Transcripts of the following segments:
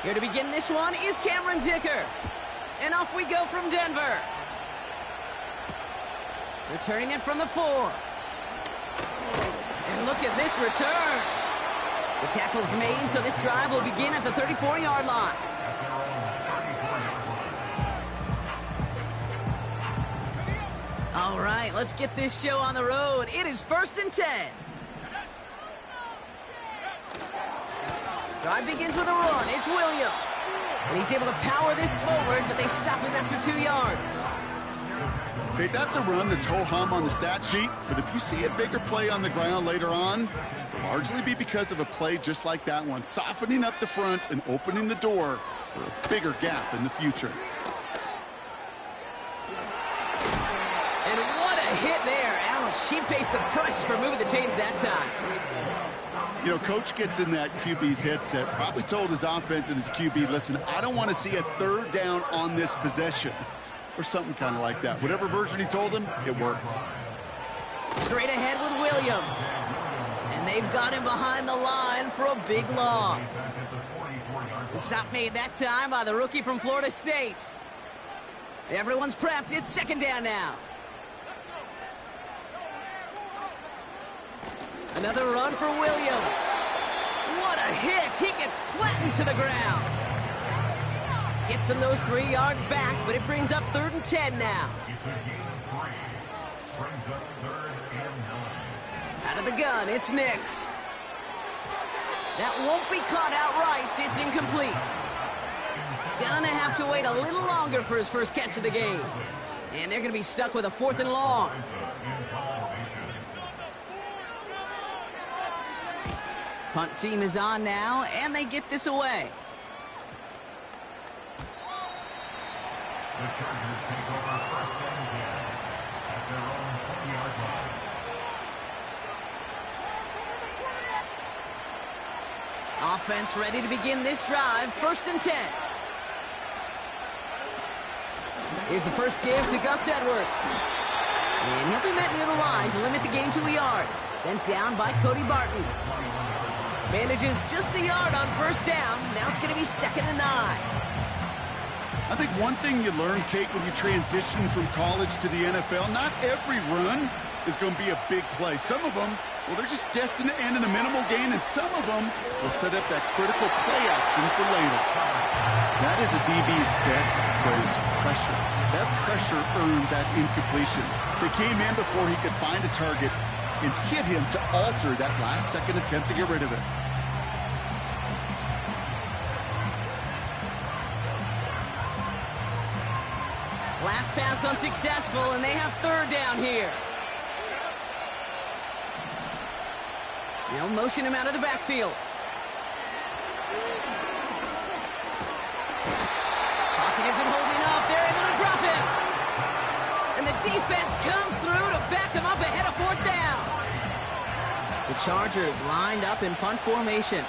Here to begin this one is Cameron Dicker. And off we go from Denver. Returning it from the 4. And look at this return. The tackle's made, so this drive will begin at the 34-yard line. All right, let's get this show on the road. It is 1st and 10. Drive begins with a run. It's Williams. And he's able to power this forward, but they stop him after 2 yards. Okay, that's a run that's ho-hum on the stat sheet, but if you see a bigger play on the ground later on, it'll largely be because of a play just like that one, softening up the front and opening the door for a bigger gap in the future. And what a hit there. Ouch, she pays the price for moving the chains that time. You know, coach gets in that QB's headset, probably told his offense and his QB, listen, I don't want to see a 3rd down on this possession. Or something kind of like that. Whatever version he told him, it worked. Straight ahead with Williams. And they've got him behind the line for a big loss. The stop made that time by the rookie from Florida State. Everyone's prepped. It's 2nd down now. Another run for Williams. What a hit. He gets flattened to the ground. Gets him those 3 yards back, but it brings up 3rd and 10 now. Out of the gun, it's Nix. That won't be caught outright. It's incomplete. Gonna have to wait a little longer for his first catch of the game. And they're gonna be stuck with a 4th and long. Punt team is on now, and they get this away. The Chargers take over 1st and 10 at their own 20-yard line. Offense ready to begin this drive. 1st and 10. Here's the first give to Gus Edwards. And he'll be met near the line to limit the gain to a yard. Sent down by Cody Barton. Manages just a yard on 1st down. Now it's going to be 2nd and 9. I think one thing you learn, Kate, when you transition from college to the NFL, not every run is going to be a big play. Some of them, well, they're just destined to end in a minimal gain, and some of them will set up that critical play action for later. That is a DB's best friend, pressure. That pressure earned that incompletion. They came in before he could find a target and hit him to alter that last-second attempt to get rid of it. Last pass unsuccessful, and they have 3rd down here. They'll motion him out of the backfield. Pocket isn't holding up. They're able to drop him. And the defense comes through to back him up ahead of 4th down. The Chargers lined up in punt formation.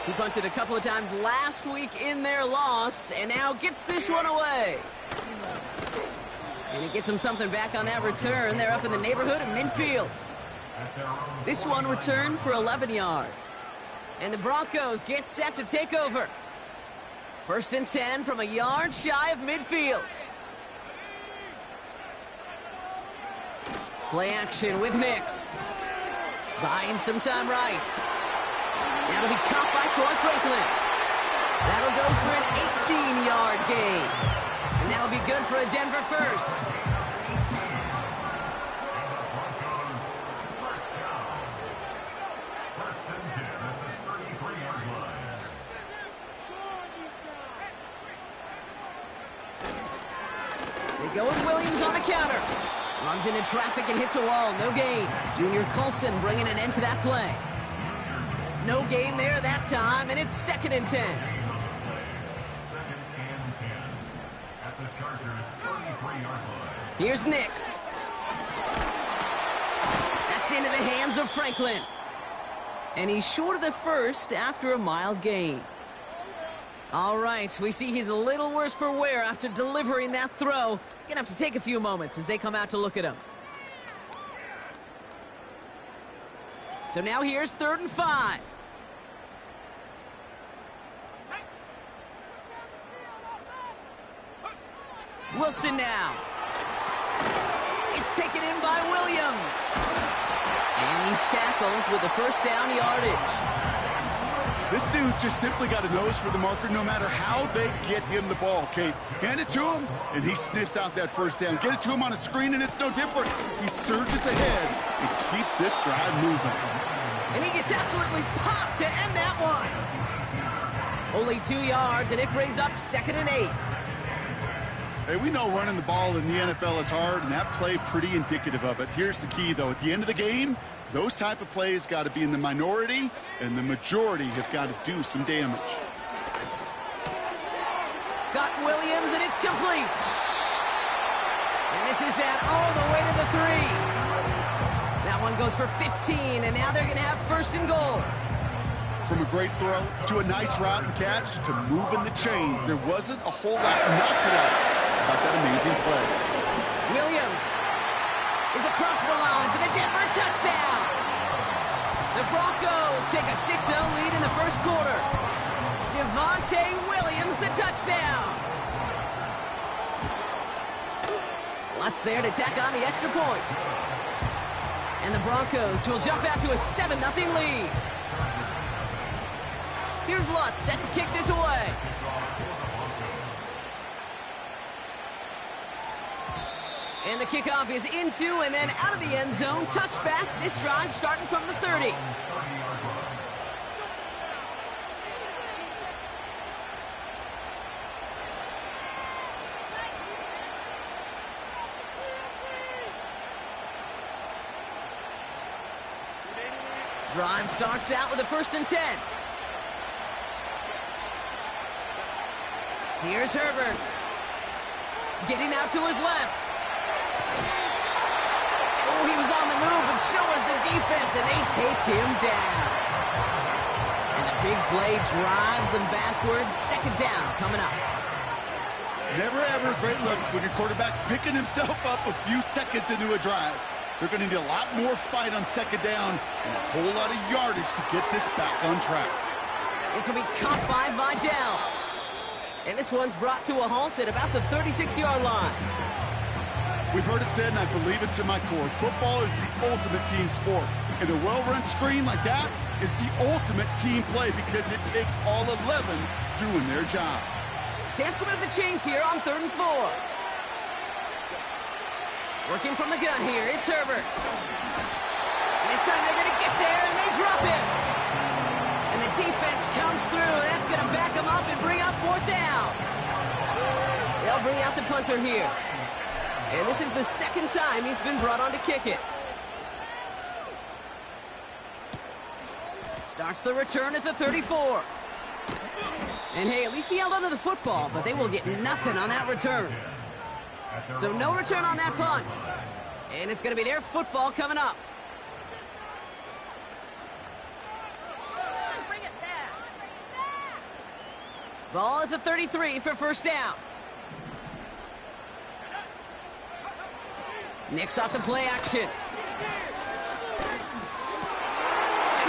He punted a couple of times last week in their loss, and now gets this one away. And it gets them something back on that return. They're up in the neighborhood of midfield. This one returned for 11 yards. And the Broncos get set to take over. 1st and 10 from a yard shy of midfield. Play action with Nix. Buying some time right. That'll be caught by Troy Franklin. That'll go for an 18-yard gain. And that'll be good for a Denver first. They go with Williams on a counter. Runs into traffic and hits a wall. No gain. Junior Colson bringing an end to that play. No gain there that time, and it's 2nd and 10. 2nd and 10 at the Chargers' 33-yard line. Here's Nix. That's into the hands of Franklin. And he's short of the first after a mild gain. All right, we see he's a little worse for wear after delivering that throw. Gonna have to take a few moments as they come out to look at him. So now here's 3rd and 5. Wilson now. It's taken in by Williams. And he's tackled with the first down yardage. This dude's just simply got a nose for the marker no matter how they get him the ball, Kate. Hand it to him, and he sniffs out that first down. Get it to him on a screen, and it's no different. He surges ahead and keeps this drive moving. And he gets absolutely popped to end that one. Only 2 yards, and it brings up 2nd and 8. Hey, we know running the ball in the NFL is hard, and that play pretty indicative of it. Here's the key, though. At the end of the game, those type of plays got to be in the minority, and the majority have got to do some damage. Got Williams, and it's complete. And this is down all the way to the 3. That one goes for 15, and now they're going to have 1st and goal. From a great throw to a nice route and catch to moving the chains, there wasn't a whole lot not to like about that amazing play. Williams is across the line for the Denver touchdown. The Broncos take a 6-0 lead in the first quarter. Javonte Williams, the touchdown. Lutz there to tack on the extra point. And the Broncos will jump out to a 7-0 lead. Here's Lutz set to kick this away. And the kickoff is into and then out of the end zone. Touchback. This drive starting from the 30. Drive starts out with a 1st and 10. Here's Herbert. Getting out to his left. Oh, he was on the move, but so was the defense, and they take him down. And the big play drives them backwards. 2nd down coming up. Never ever a great look when your quarterback's picking himself up a few seconds into a drive. They're going to need a lot more fight on 2nd down and a whole lot of yardage to get this back on track. This will be caught by Vidal. And this one's brought to a halt at about the 36-yard line. We've heard it said, and I believe it to my core, football is the ultimate team sport. And a well-run screen like that is the ultimate team play because it takes all 11 doing their job. Chance to move the chains here on 3rd and 4. Working from the gun here, it's Herbert. This time they're going to get there, and they drop it. And the defense comes through. That's going to back them up and bring up 4th down. They'll bring out the punter here. And this is the 2nd time he's been brought on to kick it. Starts the return at the 34. And hey, at least he held onto the football, but they will get nothing on that return. So no return on that punt. And it's going to be their football coming up. Ball at the 33 for 1st down. Nicks off the play action. And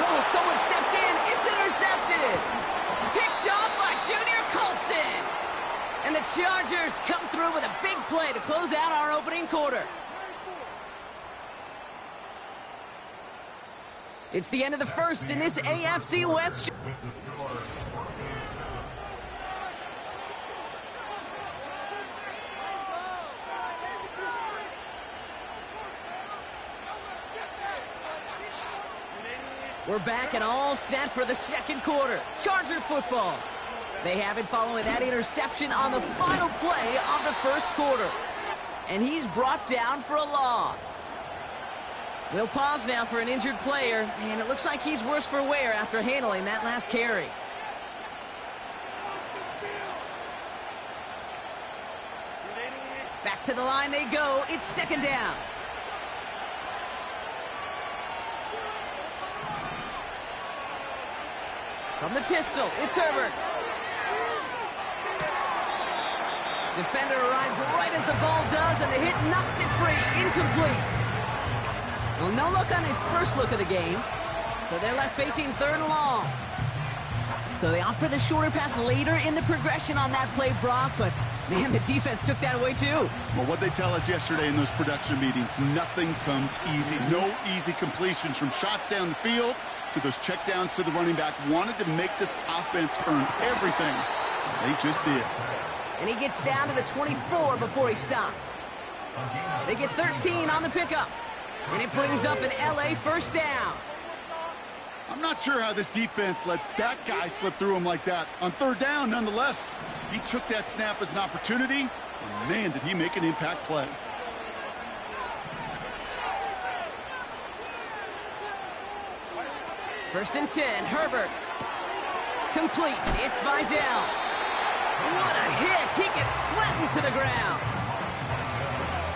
oh, someone stepped in. It's intercepted. Picked off by Junior Colson. And the Chargers come through with a big play to close out our opening quarter. It's the end of the first in this AFC West. We're back and all set for the 2nd quarter. Charger football. They have it following that interception on the final play of the 1st quarter. And he's brought down for a loss. We'll pause now for an injured player, and it looks like he's worse for wear after handling that last carry. Back to the line they go. It's 2nd down. From the pistol, it's Herbert. Defender arrives right as the ball does, and the hit knocks it free. Incomplete. Well, no look on his first look of the game. So they're left facing 3rd and long. So they opt for the shorter pass later in the progression on that play, Brock, but man, the defense took that away too. Well, what they tell us yesterday in those production meetings, nothing comes easy. No easy completions from shots down the field to those checkdowns to the running back. Wanted to make this offense earn everything. They just did. And he gets down to the 24 before he stopped. They get 13 on the pickup. And it brings up an LA 1st down. I'm not sure how this defense let that guy slip through him like that. On 3rd down, nonetheless, he took that snap as an opportunity, and man, did he make an impact play. First and 10, Herbert. Complete, it's Vidal. What a hit, he gets flattened to the ground.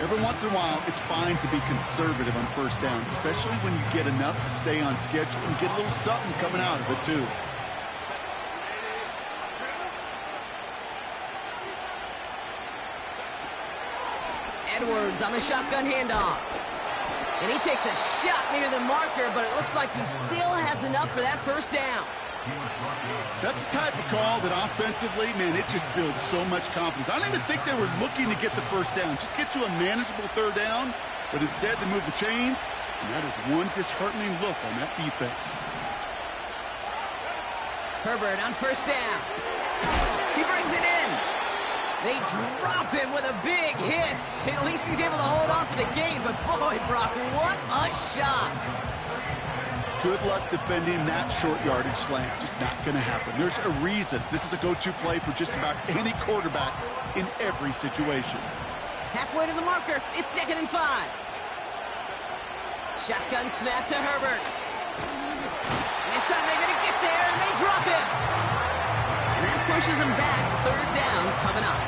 Every once in a while, it's fine to be conservative on 1st down, especially when you get enough to stay on schedule and get a little something coming out of it, too. Edwards on the shotgun handoff. And he takes a shot near the marker, but it looks like he still has enough for that 1st down. That's the type of call that offensively, man, it just builds so much confidence. I don't even think they were looking to get the 1st down. Just get to a manageable 3rd down, but instead they move the chains, and that is one disheartening look on that defense. Herbert on 1st down. He brings it in. They drop him with a big hit. At least he's able to hold on for the gain, but boy, Brock, what a shot. Good luck defending that short yardage slant. Just not going to happen. There's a reason. This is a go-to play for just about any quarterback in every situation. Halfway to the marker. It's 2nd and 5. Shotgun snap to Herbert. This time they're going to get there, and they drop it. And that pushes him back. 3rd down coming up.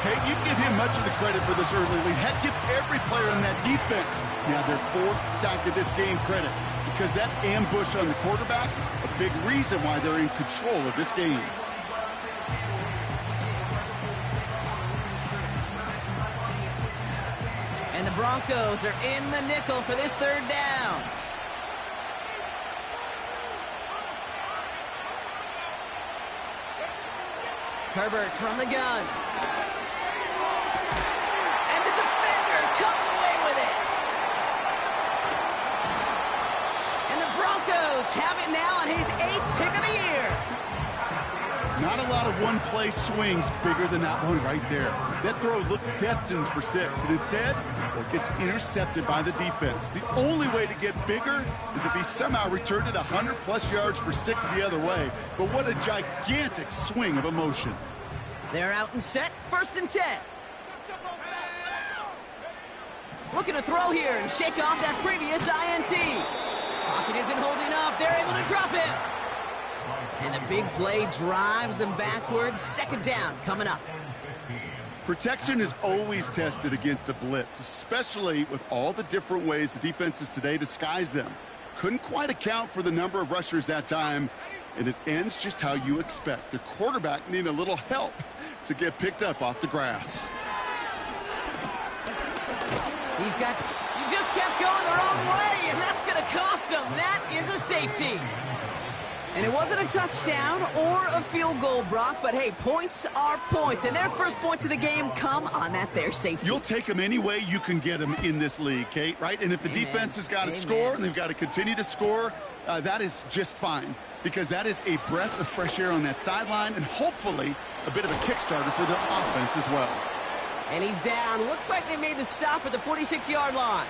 Hey, you give him much of the credit for this early lead. Heck, give every player in that defense now their 4th sack of this game credit. Because that ambush on the quarterback, a big reason why they're in control of this game. And the Broncos are in the nickel for this 3rd down. Herbert from the gun. And the defender comes away with it. And the Broncos have it now on his 8th pick of the year. Not a lot of one-play swings bigger than that one right there. That throw looked destined for 6, and instead, it gets intercepted by the defense. The only way to get bigger is if he somehow returned it 100-plus yards for 6 the other way. But what a gigantic swing of emotion. They're out and set, 1st and 10. Looking to throw here and shake off that previous INT. Pocket isn't holding up. They're able to drop it. And the big play drives them backwards. 2nd down coming up. Protection is always tested against a blitz, especially with all the different ways the defenses today disguise them. Couldn't quite account for the number of rushers that time, and it ends just how you expect. The quarterback needing a little help to get picked up off the grass. He just kept going the wrong way, and that's going to cost him. That is a safety. And it wasn't a touchdown or a field goal, Brock, but hey, points are points, and their first points of the game come on that there safety. You'll take them any way you can get them in this league, Kate, right? And if the defense has got to score and they've got to continue to score, that is just fine, because that is a breath of fresh air on that sideline and hopefully a bit of a kickstarter for their offense as well. And he's down. Looks like they made the stop at the 46-yard line.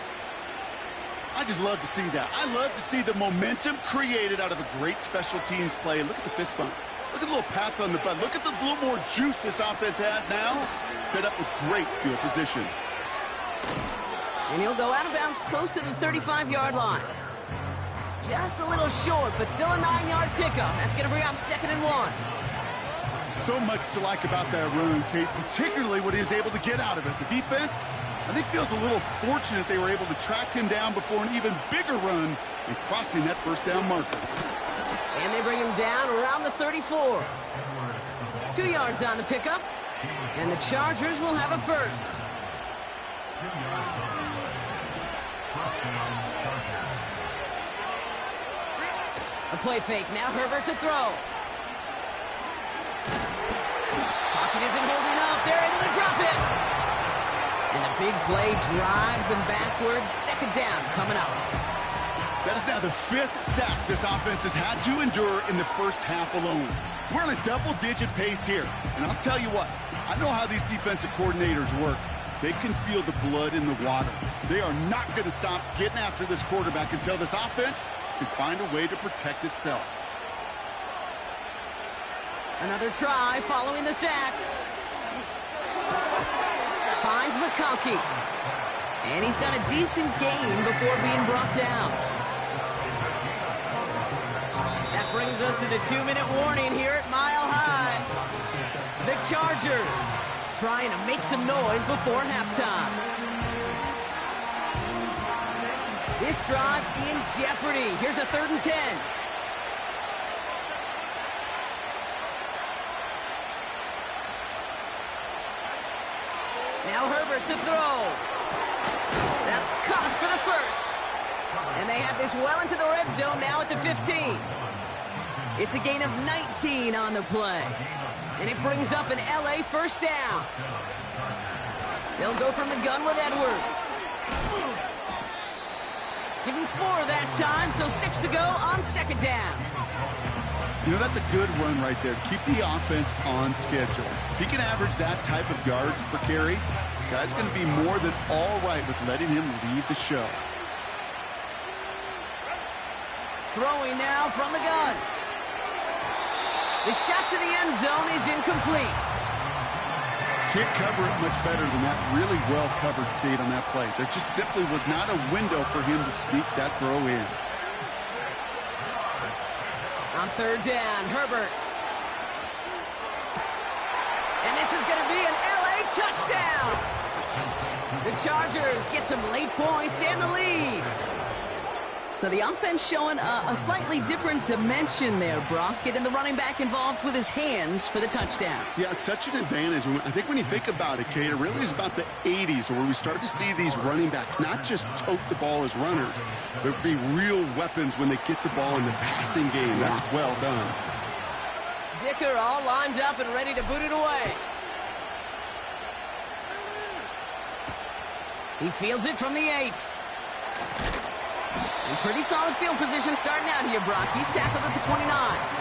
I just love to see that. I love to see the momentum created out of a great special teams play. Look at the fist bumps. Look at the little pats on the butt. Look at the little more juice this offense has now. Set up with great field position. And he'll go out of bounds close to the 35-yard line. Just a little short, but still a 9-yard pickup. That's going to bring up 2nd and 1. So much to like about that run, Kate, particularly what he was able to get out of it. The defense, I think, feels a little fortunate they were able to track him down before an even bigger run and crossing that 1st down marker. And they bring him down around the 34. 2 yards on the pickup, and the Chargers will have a first. A play fake. Now Herbert to throw. Pocket isn't holding up. They're able to drop it. And the big play drives them backwards. Second down coming up. That is now the 5th sack this offense has had to endure in the first half alone. We're on a double-digit pace here. And I'll tell you what, I know how these defensive coordinators work. They can feel the blood in the water. They are not going to stop getting after this quarterback until this offense can find a way to protect itself. Another try following the sack. Finds McConkey. And he's got a decent gain before being brought down. That brings us to the 2-minute warning here at Mile High. The Chargers trying to make some noise before halftime. This drive in jeopardy. Here's a 3rd and 10. Now Herbert to throw. That's caught for the first. And they have this well into the red zone now at the 15. It's a gain of 19 on the play. And it brings up an LA first down. They'll go from the gun with Edwards. Give him 4 that time, so 6 to go on second down. You know, that's a good run right there. Keep the offense on schedule. If he can average that type of yards per carry, this guy's going to be more than all right with letting him lead the show. Throwing now from the gun. The shot to the end zone is incomplete. Can't cover it much better than that. Really well covered, Kate, on that play. There just simply was not a window for him to sneak that throw in. On 3rd down, Herbert. And this is going to be an LA touchdown. The Chargers get some late points and the lead. So the offense showing a slightly different dimension there, Brock, getting the running back involved with his hands for the touchdown. Yeah, such an advantage. I think when you think about it, Kate, it really is about the 80s where we start to see these running backs not just tote the ball as runners, but be real weapons when they get the ball in the passing game. Yeah. That's well done. Dicker all lined up and ready to boot it away. He fields it from the 8. And pretty solid field position starting out here, Brock. He's tackled at the 29.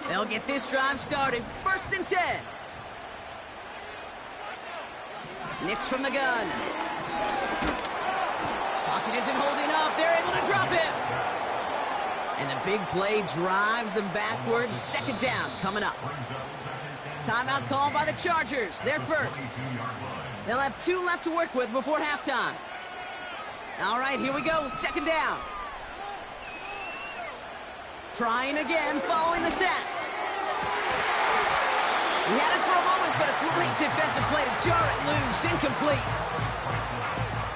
They'll get this drive started. 1st and 10. Nix from the gun. Pocket isn't holding up. They're able to drop it. And the big play drives them backwards. Second down coming up. Timeout called by the Chargers. They're first. They'll have 2 left to work with before halftime. All right, here we go. Second down. Trying again following the sack. He had it for a moment, but a great defensive play to jar it loose. Incomplete.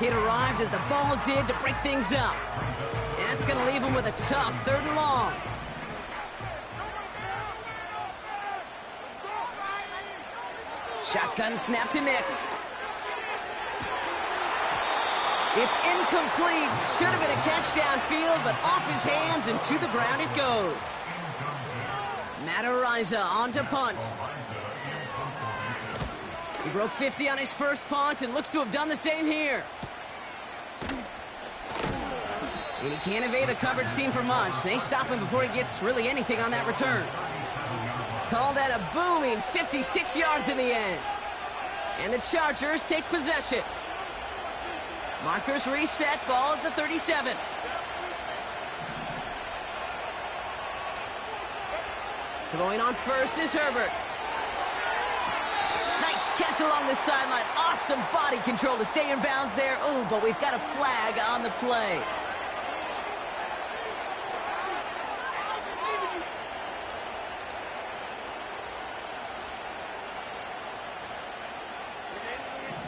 It arrived as the ball did to break things up. And that's going to leave him with a tough 3rd and long. Shotgun snap to Nix. It's incomplete. Should have been a catch downfield, but off his hands and to the ground it goes. Matt Ariza on to punt. He broke 50 on his first punt and looks to have done the same here. And he can't evade the coverage team for much. They stop him before he gets really anything on that return. Call that a booming 56 yards in the end. And the Chargers take possession. Markers reset, ball at the 37. Throwing on first is Herbert. Nice catch along the sideline. Awesome body control to stay in bounds there. Ooh, but we've got a flag on the play.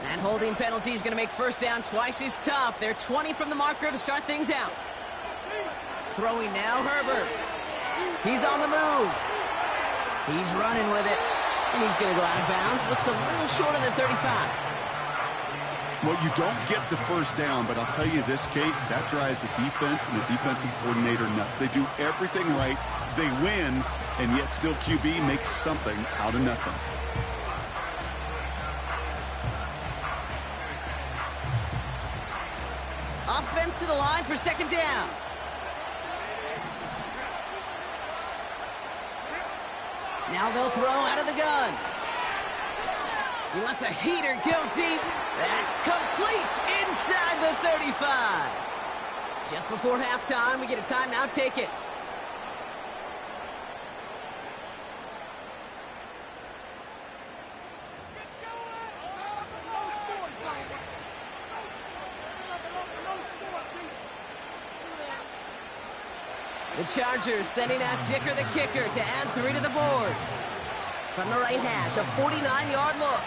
That holding penalty is going to make first down twice as tough. They're 20 from the marker to start things out. Throwing now, Herbert. He's on the move. He's running with it. And he's going to go out of bounds. Looks a little short of the 35. Well, you don't get the first down, but I'll tell you this, Kate, that drives the defense and the defensive coordinator nuts. They do everything right. They win, and yet still QB makes something out of nothing. Offense to the line for second down. Now they'll throw out of the gun. He lets a heater go deep. That's complete inside the 35. Just before halftime, we get a timeout. Take it. The Chargers sending out Dicker the kicker to add 3 to the board. From the right hash, a 49-yard look.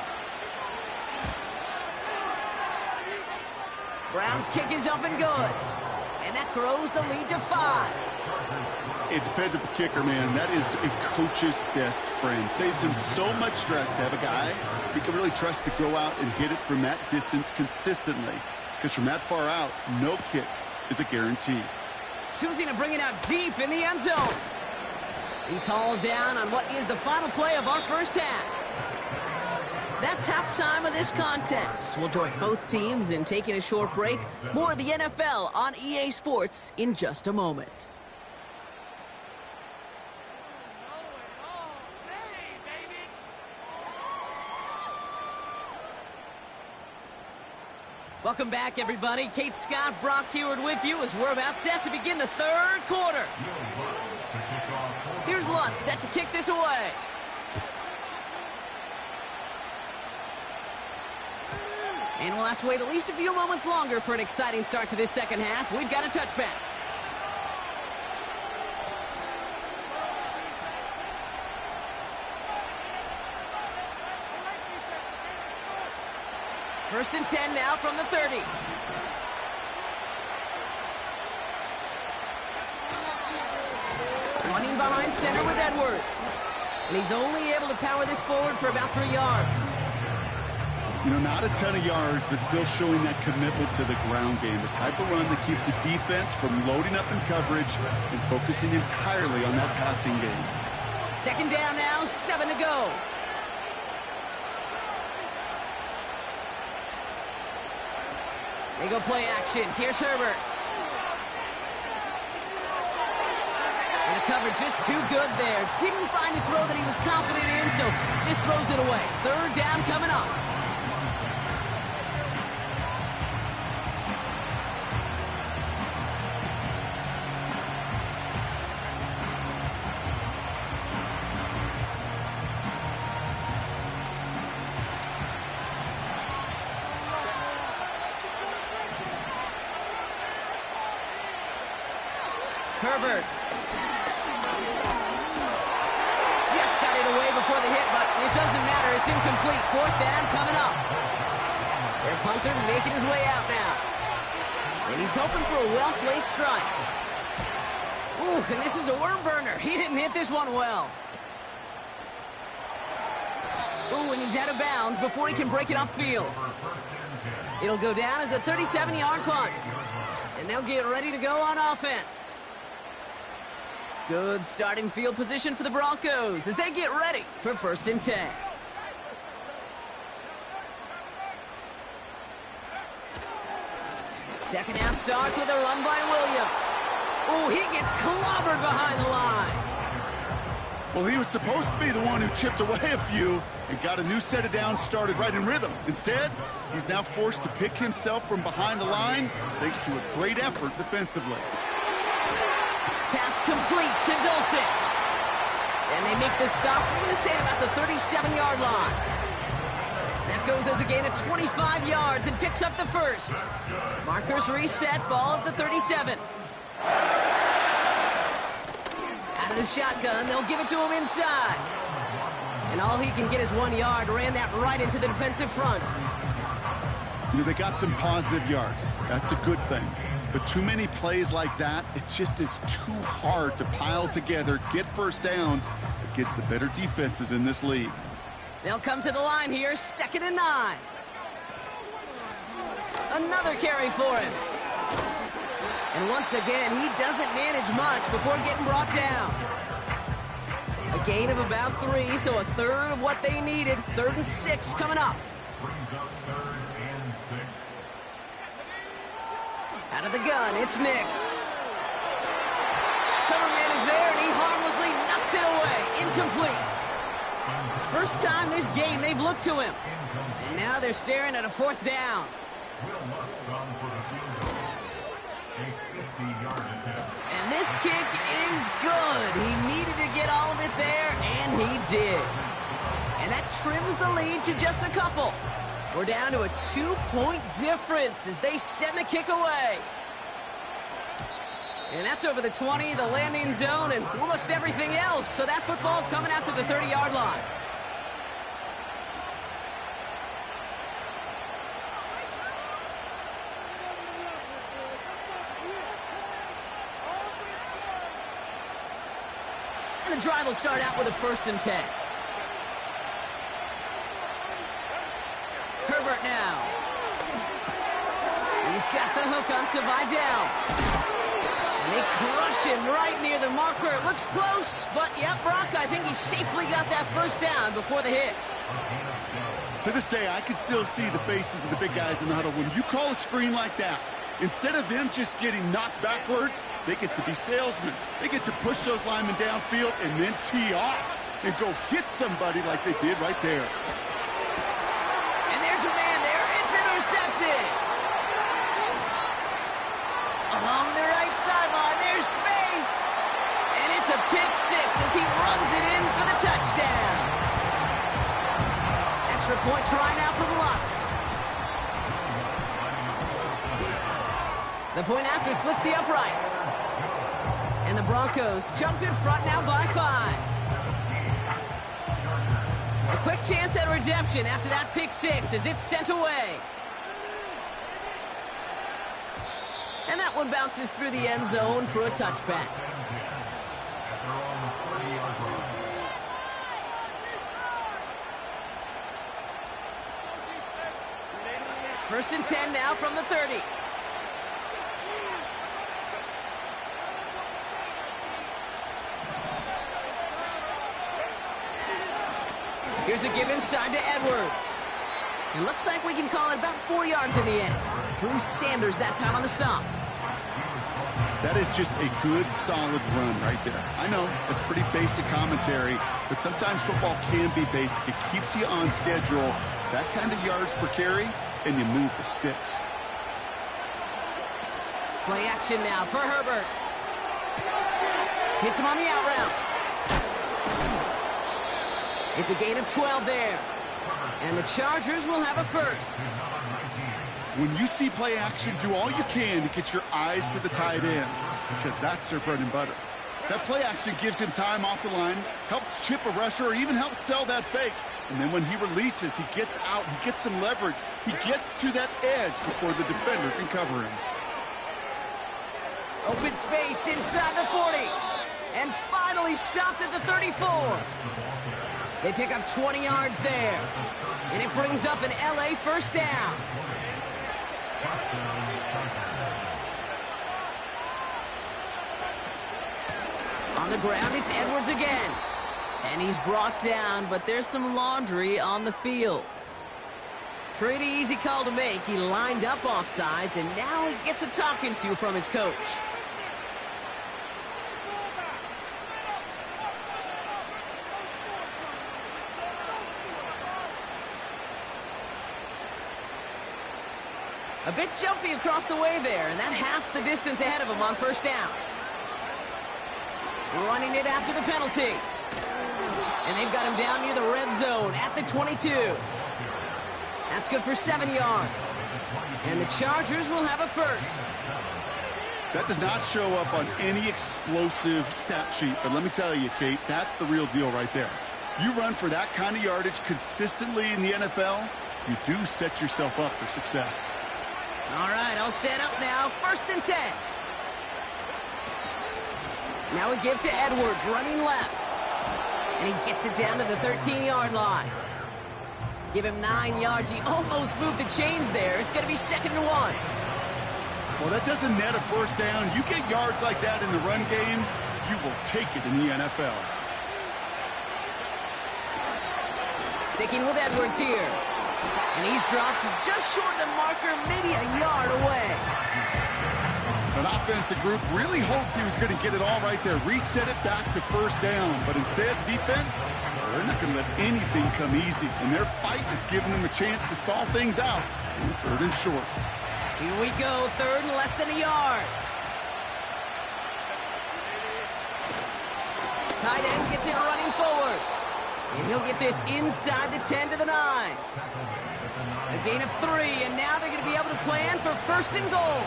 Browns kick is up and good. And that grows the lead to 5. A dependable kicker, man, that is a coach's best friend. Saves him so much stress to have a guy he can really trust to go out and hit it from that distance consistently. Because from that far out, no kick is a guarantee. Choosing to bring it out deep in the end zone. He's hauled down on what is the final play of our first half. That's halftime of this contest. We'll join both teams in taking a short break. More of the NFL on EA Sports in just a moment. Welcome back, everybody. Kate Scott, Brock Heward with you as we're about set to begin the third quarter. Here's Lutz set to kick this away. And we'll have to wait at least a few moments longer for an exciting start to this second half. We've got a touchback. First and 10 now from the 30. Running behind center with Edwards. And he's only able to power this forward for about 3 yards. You know, not a ton of yards, but still showing that commitment to the ground game. The type of run that keeps the defense from loading up in coverage and focusing entirely on that passing game. Second down now, 7 to go. They go play action. Here's Herbert. And the coverage just too good there. Didn't find a throw that he was confident in, so just throws it away. Third down coming up. Herbert. Just got it away before the hit, but it doesn't matter. It's incomplete. Fourth down coming up. Their punter making his way out now. And he's hoping for a well-placed strike. Ooh, and this is a worm burner. He didn't hit this one well. Ooh, and he's out of bounds before he can break it upfield. It'll go down as a 37-yard punt. And they'll get ready to go on offense. Good starting field position for the Broncos as they get ready for first and 10. Second half starts with a run by Williams. Oh, he gets clobbered behind the line. Well, he was supposed to be the one who chipped away a few and got a new set of downs started right in rhythm. Instead, he's now forced to pick himself from behind the line thanks to a great effort defensively. Pass complete to Dulcich. And they make the stop, we're going to say, about the 37-yard line. That goes as a gain of 25 yards and picks up the first. Markers reset, ball at the 37. Out of the shotgun, they'll give it to him inside. And all he can get is 1 yard. Ran that right into the defensive front. You know, they got some positive yards. That's a good thing. But too many plays like that, it just is too hard to pile together, get first downs against the better defenses in this league. They'll come to the line here, 2nd and 9. Another carry for him. And once again, he doesn't manage much before getting brought down. A gain of about 3, so a third of what they needed. 3rd and 6 coming up. Brings up 3rd and 6. Out of the gun, it's Nix. Cover man is there, and he harmlessly knocks it away. Incomplete. First time this game they've looked to him. And now they're staring at a 4th down. Will Lutz on for the field goal. A 50-yard attempt. And this kick is good. He needed to get all of it there, and he did. And that trims the lead to just a couple. We're down to a 2-point difference as they send the kick away. And that's over the 20, the landing zone, and almost everything else. So that football coming out to the 30-yard line. And the drive will start out with a 1st and 10. Herbert now. He's got the hook up to Vidal. And they crush him right near the marker. It looks close, but yep, Brock, I think he safely got that 1st down before the hit. To this day, I can still see the faces of the big guys in the huddle. When you call a screen like that, instead of them just getting knocked backwards, they get to be salesmen. They get to push those linemen downfield and then tee off and go hit somebody like they did right there. And there's a man there. It's intercepted. Along the right sideline, there's space. And it's a pick 6 as he runs it in for the touchdown. Extra point try now from Lutz. The point after splits the uprights. And the Broncos jump in front now by 5. A quick chance at redemption after that pick 6 as it's sent away. And that one bounces through the end zone for a touchback. First and 10 now from the 30. Here's a give inside to Edwards. It looks like we can call it about 4 yards in the end. Drew Sanders that time on the stop. That is just a good, solid run right there. I know, it's pretty basic commentary, but sometimes football can be basic. It keeps you on schedule, that kind of yards per carry, and you move the sticks. Play action now for Herbert. Hits him on the out route. It's a gain of 12 there. And the Chargers will have a 1st. When you see play action, do all you can to get your eyes to the tight end, because that's their bread and butter. That play action gives him time off the line, helps chip a rusher, or even helps sell that fake. And then when he releases, he gets out, he gets some leverage. He gets to that edge before the defender can cover him. Open space inside the 40. And finally stopped at the 34. They pick up 20 yards there. And it brings up an LA 1st down. On the ground, it's Edwards again. And he's brought down, but there's some laundry on the field. Pretty easy call to make. He lined up offsides, and now he gets a talking to from his coach. A bit jumpy across the way there, and that halves the distance ahead of him on 1st down. Running it after the penalty. And they've got him down near the red zone at the 22. That's good for 7 yards. And the Chargers will have a 1st. That does not show up on any explosive stat sheet, but let me tell you, Kate, that's the real deal right there. You run for that kind of yardage consistently in the NFL, you do set yourself up for success. All right, all set up now. 1st and 10. Now we give to Edwards, running left. And he gets it down to the 13-yard line. Give him 9 yards. He almost moved the chains there. It's going to be 2nd and 1. Well, that doesn't net a first down. You get yards like that in the run game, you will take it in the NFL. Sticking with Edwards here. And he's dropped just short of the marker, maybe a yard away. An offensive group really hoped he was going to get it all right there, reset it back to first down. But instead, defense, they're not going to let anything come easy. And their fight is giving them a chance to stall things out on 3rd and short. Here we go, 3rd and less than a yard. Tight end gets it running forward. And he'll get this inside the 10 to the 9. A gain of 3, and now they're going to be able to plan for 1st and goal.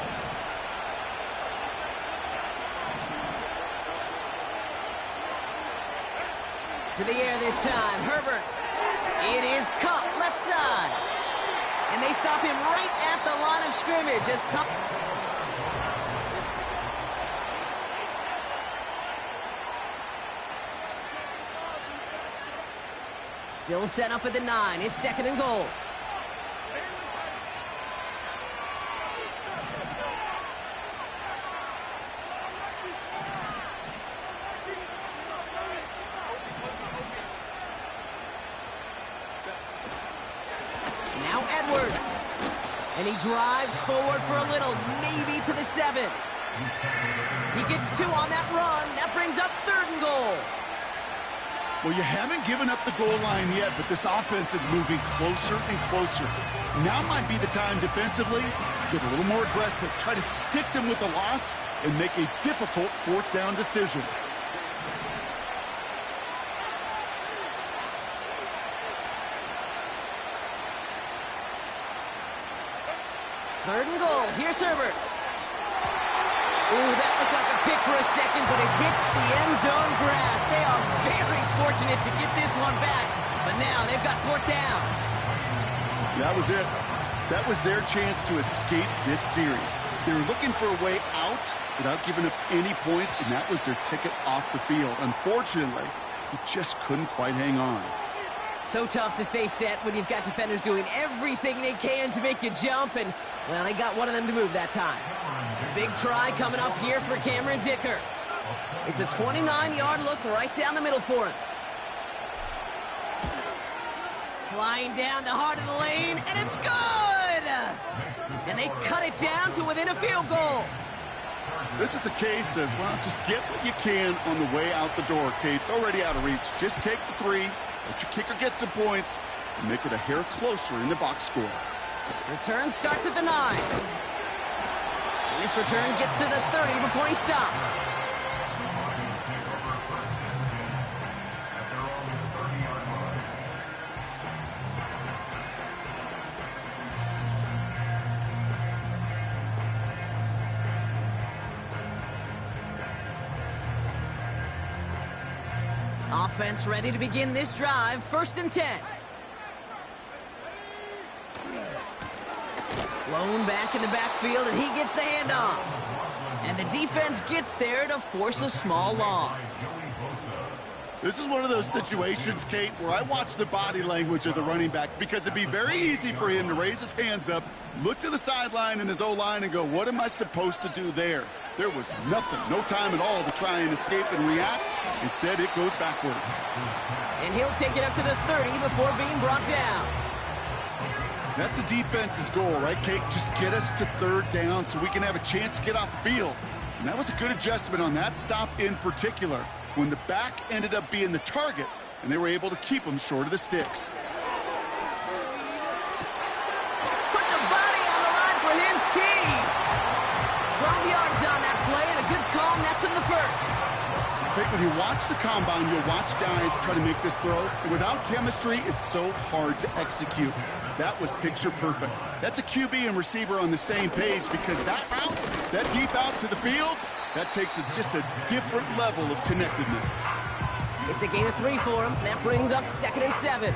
To the air this time, Herbert. It is caught left side. And they stop him right at the line of scrimmage as Tom... Still set up at the 9. It's 2nd and goal. Now Edwards. And he drives forward for a little, maybe to the 7. He gets 2 on that run. That brings up 3rd and goal. Well, you haven't given up the goal line yet, but this offense is moving closer and closer. Now might be the time defensively to get a little more aggressive, try to stick them with the loss, and make a difficult 4th down decision. Third and goal. Here's Herbert. Ooh, that looked like a pick for a second, but it hits the end zone grass. They are very fortunate to get this one back, but now they've got 4th down. That was it. That was their chance to escape this series. They were looking for a way out without giving up any points, and that was their ticket off the field. Unfortunately, he just couldn't quite hang on. So tough to stay set when you've got defenders doing everything they can to make you jump, and, well, they got one of them to move that time. A big try coming up here for Cameron Dicker. It's a 29-yard look right down the middle for him. Flying down the heart of the lane, and it's good! And they cut it down to within a field goal. This is a case of, well, just get what you can on the way out the door, Kate. It's already out of reach. Just take the 3, let your kicker get some points, and make it a hair closer in the box score. Return starts at the 9. And this return gets to the 30 before he stopped. Offense ready to begin this drive. 1st and 10. Blown back in the backfield, and he gets the handoff. And the defense gets there to force a small loss. This is one of those situations, Kate, where I watch the body language of the running back, because it'd be very easy for him to raise his hands up, look to the sideline and his O-line and go, what am I supposed to do there? There was nothing, no time at all to try and escape and react. Instead, it goes backwards. And he'll take it up to the 30 before being brought down. That's a defense's goal, right, Kate? Just get us to 3rd down so we can have a chance to get off the field. And that was a good adjustment on that stop in particular, when the back ended up being the target, and they were able to keep him short of the sticks. Put the body on the line for his team. 12 yards on that play, and a good call nets him the 1st. When you watch the combine, you'll watch guys try to make this throw. And without chemistry, it's so hard to execute. That was picture perfect. That's a QB and receiver on the same page, because that route, that deep out to the field, that takes just a different level of connectedness. It's a gain of 3 for him. That brings up 2nd and 7.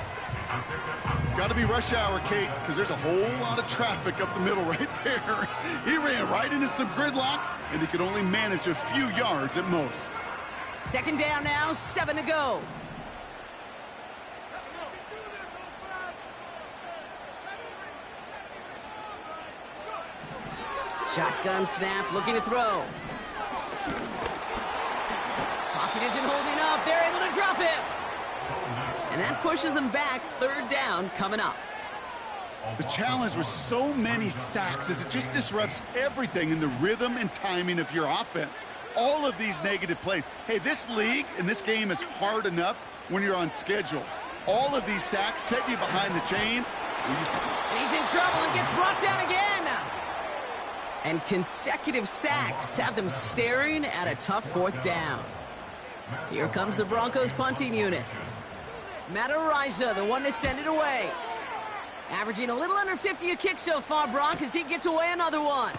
Got to be rush hour, Kate, because there's a whole lot of traffic up the middle right there. He ran right into some gridlock, and he could only manage a few yards at most. Second down now, 7 to go. Shotgun snap, looking to throw. Pocket isn't holding up. They're able to drop him. And that pushes them back. Third down coming up. The challenge with so many sacks is it just disrupts everything in the rhythm and timing of your offense. All of these negative plays. Hey, this league and this game is hard enough when you're on schedule. All of these sacks set you behind the chains. And he's in trouble and gets brought down again. And consecutive sacks have them staring at a tough fourth down. Here comes the Broncos punting unit. Matt Ariza, the one to send it away. Averaging a little under 50 a kick so far, Bronk, as he gets away another one.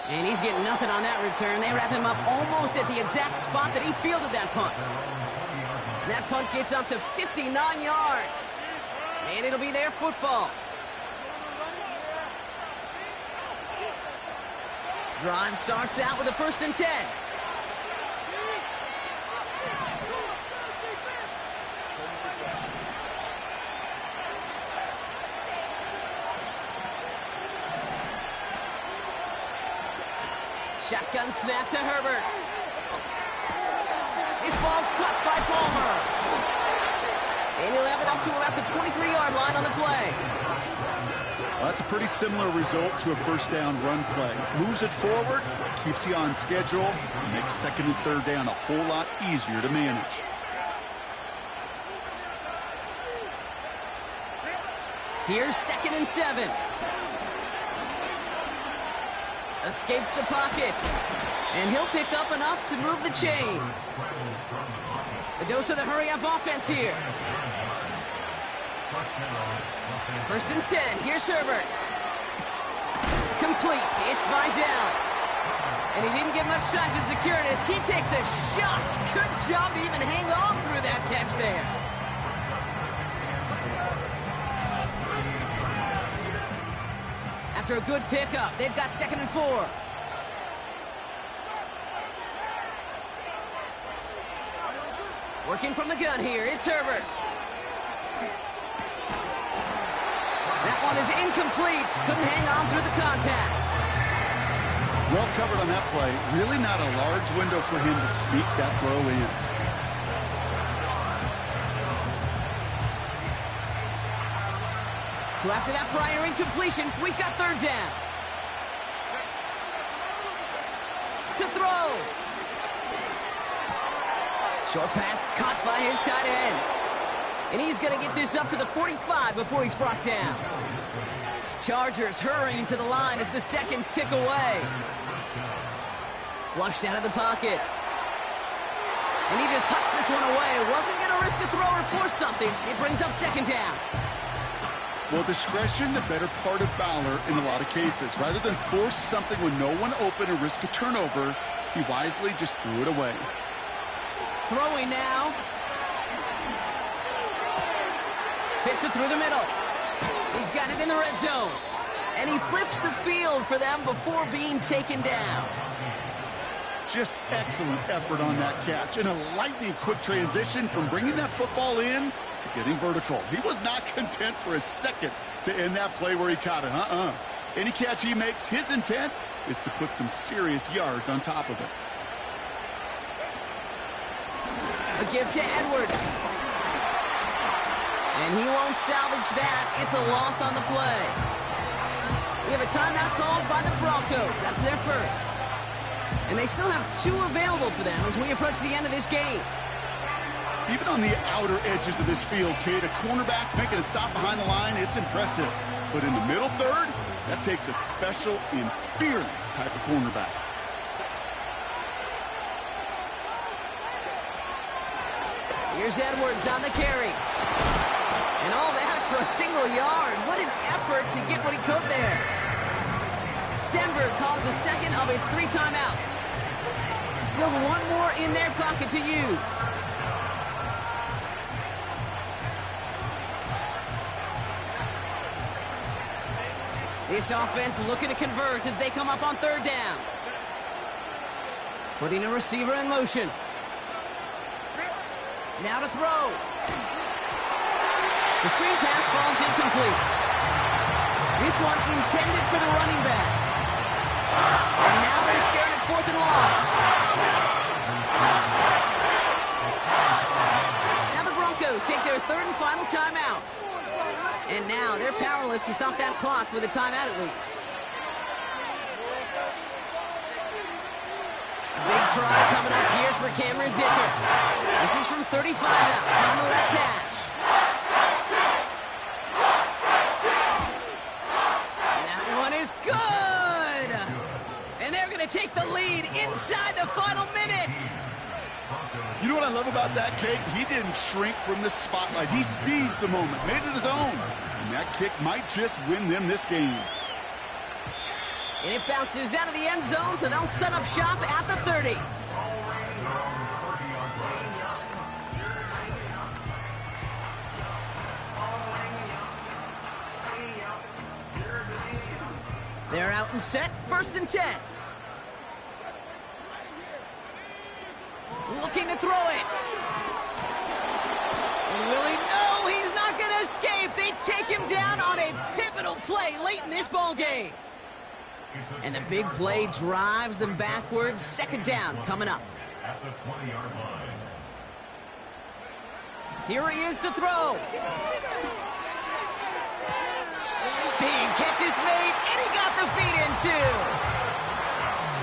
And he's getting nothing on that return. They wrap him up almost at the exact spot that he fielded that punt. And that punt gets up to 59 yards. And it'll be their football. Drive starts out with a 1st and 10. Shotgun snap to Herbert. This ball's cut by Palmer. And he'll have it up to about the 23-yard line on the play. Well, that's a pretty similar result to a first down run play. Moves it forward, keeps you on schedule, and makes second and third down a whole lot easier to manage. Here's 2nd and 7. Escapes the pocket. And he'll pick up enough to move the chains. A dose of the hurry-up offense here. 1st and 10. Here's Herbert. Complete. It's Vidal. And he didn't get much time to secure it as he takes a shot. Good job to even hang on through that catch there. After a good pickup, they've got 2nd and 4. Working from the gun here, it's Herbert. That one is incomplete. Couldn't hang on through the contact. Well covered on that play. Really not a large window for him to sneak that throw in. So after that prior incompletion, we've got 3rd down. To throw. Short pass caught by his tight end. And he's going to get this up to the 45 before he's brought down. Chargers hurrying to the line as the seconds tick away. Flushed out of the pocket. And he just hucks this one away. Wasn't going to risk a throw or force something. It brings up 2nd down. Well, discretion, the better part of valor in a lot of cases. Rather than force something when no one open or risk a turnover, he wisely just threw it away. Throwing now. Fits it through the middle. He's got it in the red zone. And he flips the field for them before being taken down. Just excellent effort on that catch. And a lightning quick transition from bringing that football in to getting vertical. He was not content for a second to end that play where he caught it. Any catch he makes, his intent is to put some serious yards on top of it. A give to Edwards. And he won't salvage that. It's a loss on the play. We have a timeout called by the Broncos. That's their first. And they still have 2 available for them as we approach the end of this game. Even on the outer edges of this field, Kate, a cornerback making a stop behind the line, it's impressive. But in the middle third, that takes a special and fearless type of cornerback. Here's Edwards on the carry. And all that for a single yard. What an effort to get what he could there. Denver calls the second of its 3 timeouts. Still 1 more in their pocket to use. This offense looking to convert as they come up on third down. Putting a receiver in motion. Now to throw. The screen pass falls incomplete. This one intended for the running back. And now they're staring at 4th and long. Now the Broncos take their 3rd and final timeout. And now they're powerless to stop that clock with a timeout at least. Big try coming up here for Cameron Dicker. This is from 35 out on the left hash. That one is good. And they're going to take the lead inside the final minute. You know what I love about that, Kate? He didn't shrink from the spotlight. He seized the moment, made it his own. And that kick might just win them this game. And it bounces out of the end zone, so they'll set up shop at the 30. They're out and set, 1st and 10. Looking to throw it. And Willie, no, he's not going to escape. They take him down on a pivotal play late in this ball game. And the big play drives them backwards. 2nd down coming up. At the 20-yard line. Here he is to throw. Big catch is made, and he got the feet in too.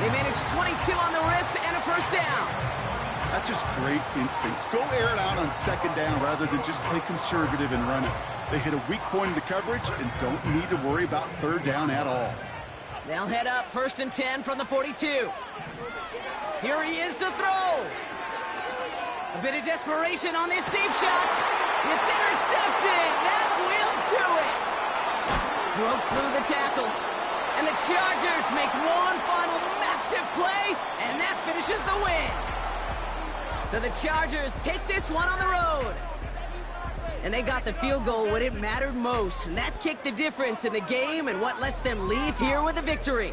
They managed 22 on the rip and a 1st down. That's just great instincts. Go air it out on 2nd down rather than just play conservative and run it. They hit a weak point in the coverage and don't need to worry about 3rd down at all. They'll head up 1st and 10 from the 42. Here he is to throw. A bit of desperation on this deep shot. It's intercepted. That will do it. Broke through the tackle. And the Chargers make one final massive play, and that finishes the win. So the Chargers take this one on the road. And they got the field goal when it mattered most. And that kicked the difference in the game and what lets them leave here with a victory.